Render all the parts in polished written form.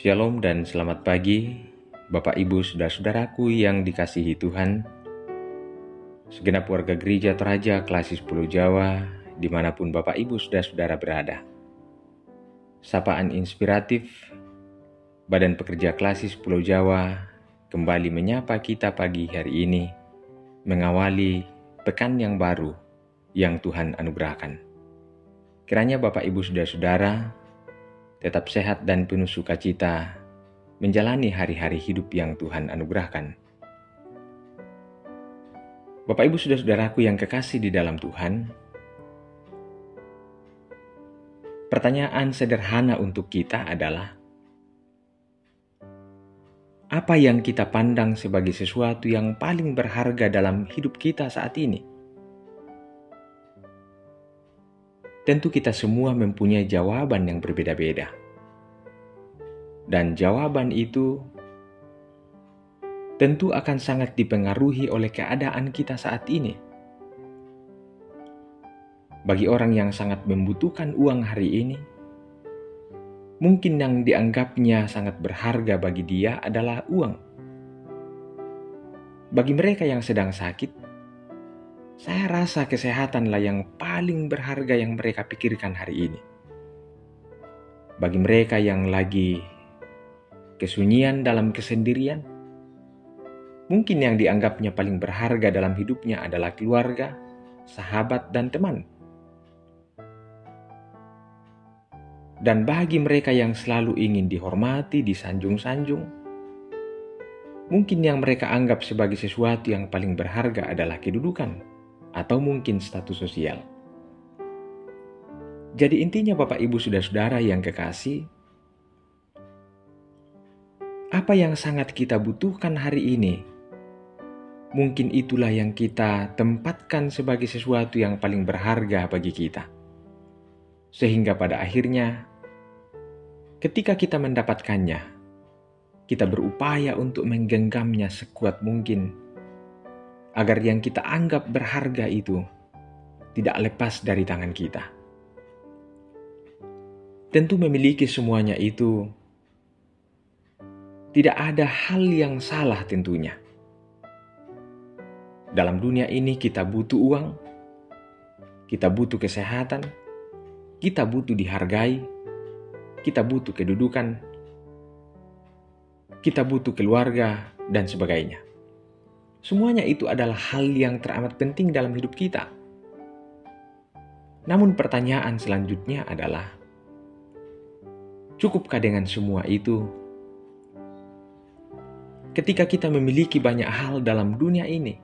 Shalom dan selamat pagi, Bapak Ibu Saudara-saudaraku yang dikasihi Tuhan, segenap warga gereja Toraja Klasik Pulau Jawa, dimanapun Bapak Ibu Saudara-saudara berada. Sapaan inspiratif, Badan Pekerja Klasik Pulau Jawa kembali menyapa kita pagi hari ini, mengawali pekan yang baru yang Tuhan anugerahkan. Kiranya Bapak Ibu Saudara-saudara tetap sehat dan penuh sukacita menjalani hari-hari hidup yang Tuhan anugerahkan. Bapak Ibu Saudara-saudaraku yang kekasih di dalam Tuhan, pertanyaan sederhana untuk kita adalah, apa yang kita pandang sebagai sesuatu yang paling berharga dalam hidup kita saat ini? Tentu kita semua mempunyai jawaban yang berbeda-beda. Dan jawaban itu tentu akan sangat dipengaruhi oleh keadaan kita saat ini. Bagi orang yang sangat membutuhkan uang hari ini, mungkin yang dianggapnya sangat berharga bagi dia adalah uang. Bagi mereka yang sedang sakit, saya rasa kesehatanlah yang paling berharga yang mereka pikirkan hari ini. Bagi mereka yang lagi kesunyian dalam kesendirian, mungkin yang dianggapnya paling berharga dalam hidupnya adalah keluarga, sahabat, dan teman. Dan bagi mereka yang selalu ingin dihormati, disanjung-sanjung, mungkin yang mereka anggap sebagai sesuatu yang paling berharga adalah kedudukan atau mungkin status sosial. Jadi intinya Bapak Ibu Saudara-saudara yang kekasih, apa yang sangat kita butuhkan hari ini, mungkin itulah yang kita tempatkan sebagai sesuatu yang paling berharga bagi kita. Sehingga pada akhirnya, ketika kita mendapatkannya, kita berupaya untuk menggenggamnya sekuat mungkin, agar yang kita anggap berharga itu tidak lepas dari tangan kita. Tentu memiliki semuanya itu tidak ada hal yang salah tentunya. Dalam dunia ini kita butuh uang, kita butuh kesehatan, kita butuh dihargai, kita butuh kedudukan, kita butuh keluarga, dan sebagainya. Semuanya itu adalah hal yang teramat penting dalam hidup kita. Namun pertanyaan selanjutnya adalah, cukupkah dengan semua itu? Ketika kita memiliki banyak hal dalam dunia ini,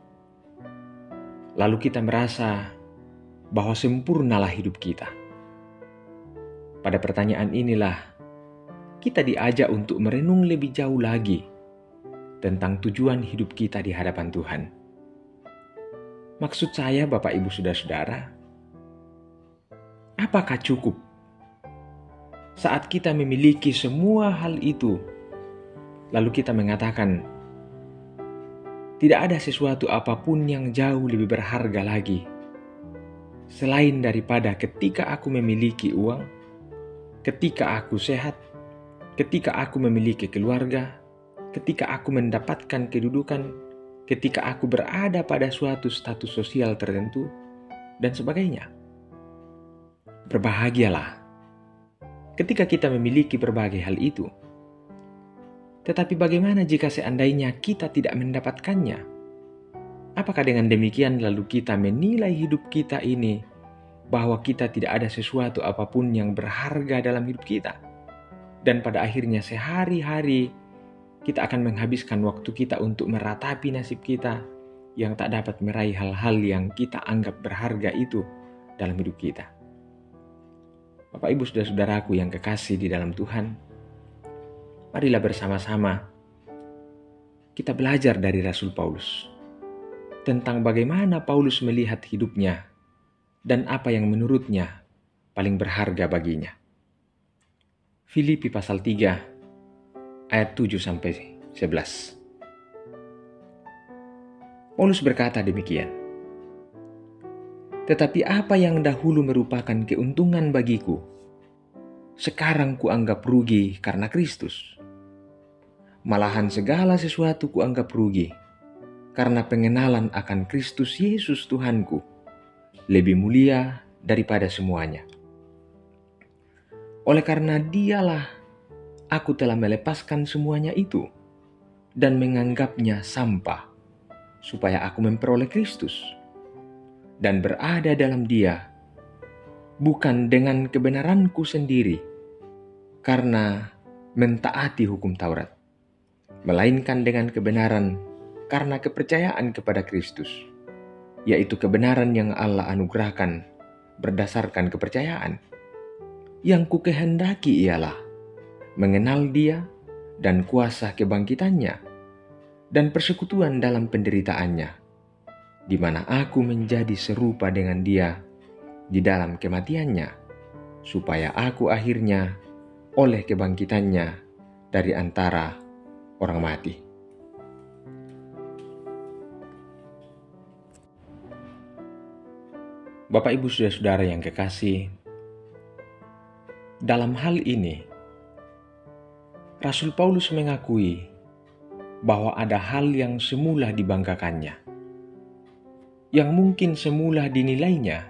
lalu kita merasa bahwa sempurnalah hidup kita. Pada pertanyaan inilah, kita diajak untuk merenung lebih jauh lagi tentang tujuan hidup kita di hadapan Tuhan. Maksud saya Bapak Ibu Saudara-saudara, apakah cukup saat kita memiliki semua hal itu, lalu kita mengatakan, tidak ada sesuatu apapun yang jauh lebih berharga lagi, selain daripada ketika aku memiliki uang, ketika aku sehat, ketika aku memiliki keluarga, ketika aku mendapatkan kedudukan, ketika aku berada pada suatu status sosial tertentu, dan sebagainya. Berbahagialah ketika kita memiliki berbagai hal itu. Tetapi bagaimana jika seandainya kita tidak mendapatkannya? Apakah dengan demikian lalu kita menilai hidup kita ini bahwa kita tidak ada sesuatu apapun yang berharga dalam hidup kita? Dan pada akhirnya sehari-hari kita akan menghabiskan waktu kita untuk meratapi nasib kita yang tak dapat meraih hal-hal yang kita anggap berharga itu dalam hidup kita. Bapak Ibu Saudara-saudaraku yang kekasih di dalam Tuhan, marilah bersama-sama kita belajar dari Rasul Paulus tentang bagaimana Paulus melihat hidupnya dan apa yang menurutnya paling berharga baginya. Filipi pasal 3 ayat 7-11. Paulus berkata demikian, "Tetapi apa yang dahulu merupakan keuntungan bagiku, sekarang kuanggap rugi karena Kristus. Malahan segala sesuatu kuanggap rugi, karena pengenalan akan Kristus Yesus Tuhanku lebih mulia daripada semuanya. Oleh karena Dialah aku telah melepaskan semuanya itu dan menganggapnya sampah, supaya aku memperoleh Kristus dan berada dalam Dia, bukan dengan kebenaranku sendiri karena mentaati hukum Taurat, melainkan dengan kebenaran karena kepercayaan kepada Kristus, yaitu kebenaran yang Allah anugerahkan berdasarkan kepercayaan. Yang kukehendaki ialah mengenal Dia dan kuasa kebangkitannya dan persekutuan dalam penderitaannya, di mana aku menjadi serupa dengan Dia di dalam kematiannya, supaya aku akhirnya oleh kebangkitannya dari antara orang mati. Bapak, Ibu, Saudara-saudara yang kekasih, dalam hal ini Rasul Paulus mengakui bahwa ada hal yang semula dibanggakannya, yang mungkin semula dinilainya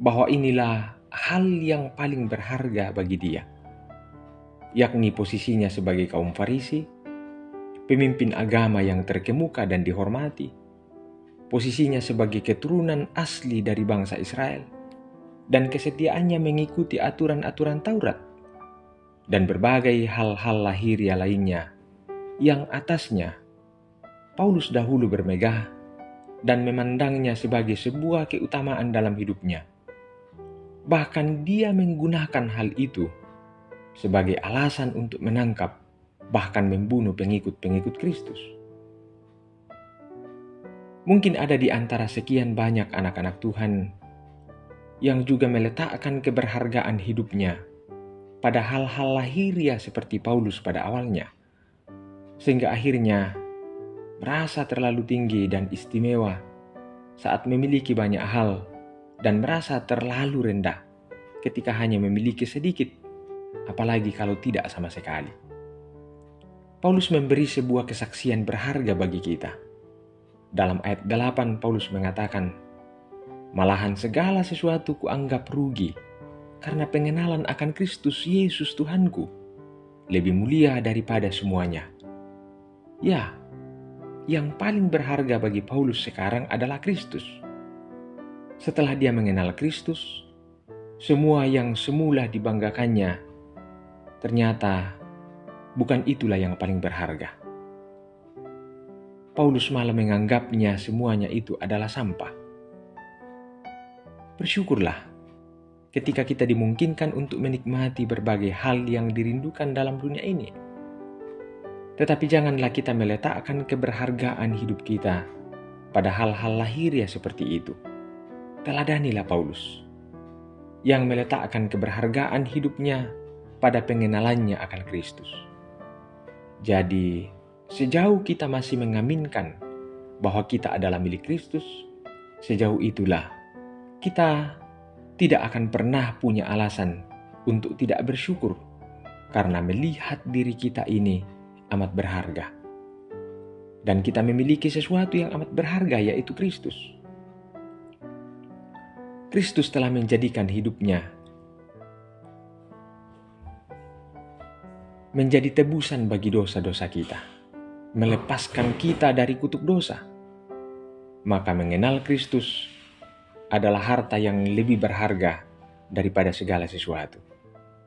bahwa inilah hal yang paling berharga bagi dia, yakni posisinya sebagai kaum Farisi, pemimpin agama yang terkemuka dan dihormati, posisinya sebagai keturunan asli dari bangsa Israel, dan kesetiaannya mengikuti aturan-aturan Taurat, dan berbagai hal-hal lahiriah lainnya yang atasnya Paulus dahulu bermegah dan memandangnya sebagai sebuah keutamaan dalam hidupnya. Bahkan dia menggunakan hal itu sebagai alasan untuk menangkap, bahkan membunuh pengikut-pengikut Kristus. Mungkin ada di antara sekian banyak anak-anak Tuhan yang juga meletakkan keberhargaan hidupnya pada hal-hal lahiriah seperti Paulus pada awalnya, sehingga akhirnya merasa terlalu tinggi dan istimewa saat memiliki banyak hal dan merasa terlalu rendah ketika hanya memiliki sedikit, apalagi kalau tidak sama sekali. Paulus memberi sebuah kesaksian berharga bagi kita. Dalam ayat 8 Paulus mengatakan, "Malahan segala sesuatu kuanggap rugi, karena pengenalan akan Kristus Yesus Tuhanku lebih mulia daripada semuanya." Ya, yang paling berharga bagi Paulus sekarang adalah Kristus. Setelah dia mengenal Kristus, semua yang semula dibanggakannya ternyata bukan itulah yang paling berharga. Paulus malah menganggapnya semuanya itu adalah sampah. Bersyukurlah ketika kita dimungkinkan untuk menikmati berbagai hal yang dirindukan dalam dunia ini. Tetapi janganlah kita meletakkan keberhargaan hidup kita pada hal-hal lahiriah seperti itu. Teladanilah Paulus, yang meletakkan keberhargaan hidupnya pada pengenalannya akan Kristus. Jadi, sejauh kita masih mengaminkan bahwa kita adalah milik Kristus, sejauh itulah kita tidak akan pernah punya alasan untuk tidak bersyukur, karena melihat diri kita ini amat berharga. Dan kita memiliki sesuatu yang amat berharga, yaitu Kristus. Kristus telah menjadikan hidupnya menjadi tebusan bagi dosa-dosa kita, melepaskan kita dari kutuk dosa. Maka mengenal Kristus adalah harta yang lebih berharga daripada segala sesuatu.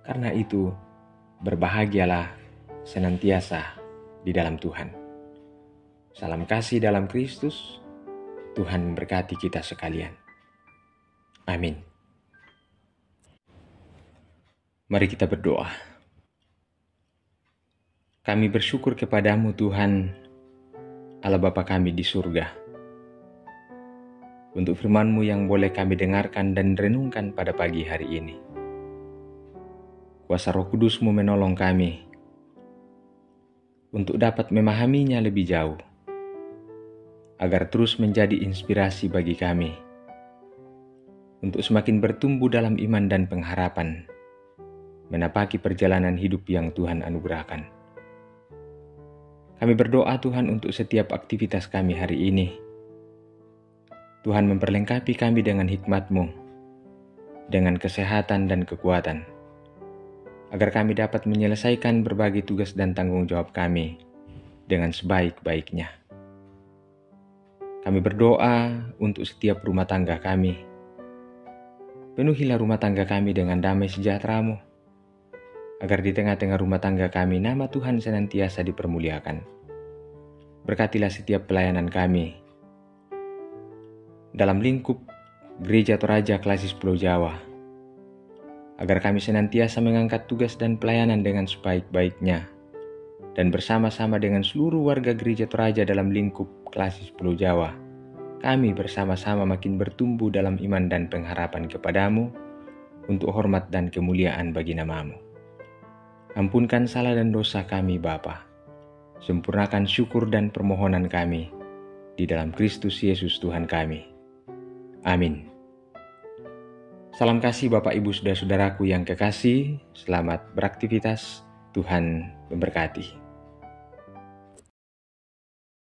Karena itu, berbahagialah senantiasa di dalam Tuhan. Salam kasih dalam Kristus. Tuhan memberkati kita sekalian. Amin. Mari kita berdoa. Kami bersyukur kepadamu Tuhan, Allah Bapa kami di surga, untuk firman-Mu yang boleh kami dengarkan dan renungkan pada pagi hari ini. Kuasa Roh Kudus-Mu menolong kami untuk dapat memahaminya lebih jauh, agar terus menjadi inspirasi bagi kami untuk semakin bertumbuh dalam iman dan pengharapan, menapaki perjalanan hidup yang Tuhan anugerahkan. Kami berdoa Tuhan untuk setiap aktivitas kami hari ini. Tuhan memperlengkapi kami dengan hikmat-Mu, dengan kesehatan dan kekuatan, agar kami dapat menyelesaikan berbagai tugas dan tanggung jawab kami dengan sebaik-baiknya. Kami berdoa untuk setiap rumah tangga kami. Penuhilah rumah tangga kami dengan damai sejahtera-Mu, agar di tengah-tengah rumah tangga kami nama Tuhan senantiasa dipermuliakan. Berkatilah setiap pelayanan kami dalam lingkup Gereja Toraja Klasis Pulau Jawa, agar kami senantiasa mengangkat tugas dan pelayanan dengan sebaik-baiknya, dan bersama-sama dengan seluruh warga Gereja Toraja dalam lingkup Klasis Pulau Jawa, kami bersama-sama makin bertumbuh dalam iman dan pengharapan kepadamu untuk hormat dan kemuliaan bagi nama-Mu. Ampunkan salah dan dosa kami Bapa. Sempurnakan syukur dan permohonan kami di dalam Kristus Yesus Tuhan kami. Amin. Salam kasih Bapak Ibu Saudara-saudaraku yang kekasih, selamat beraktivitas, Tuhan memberkati.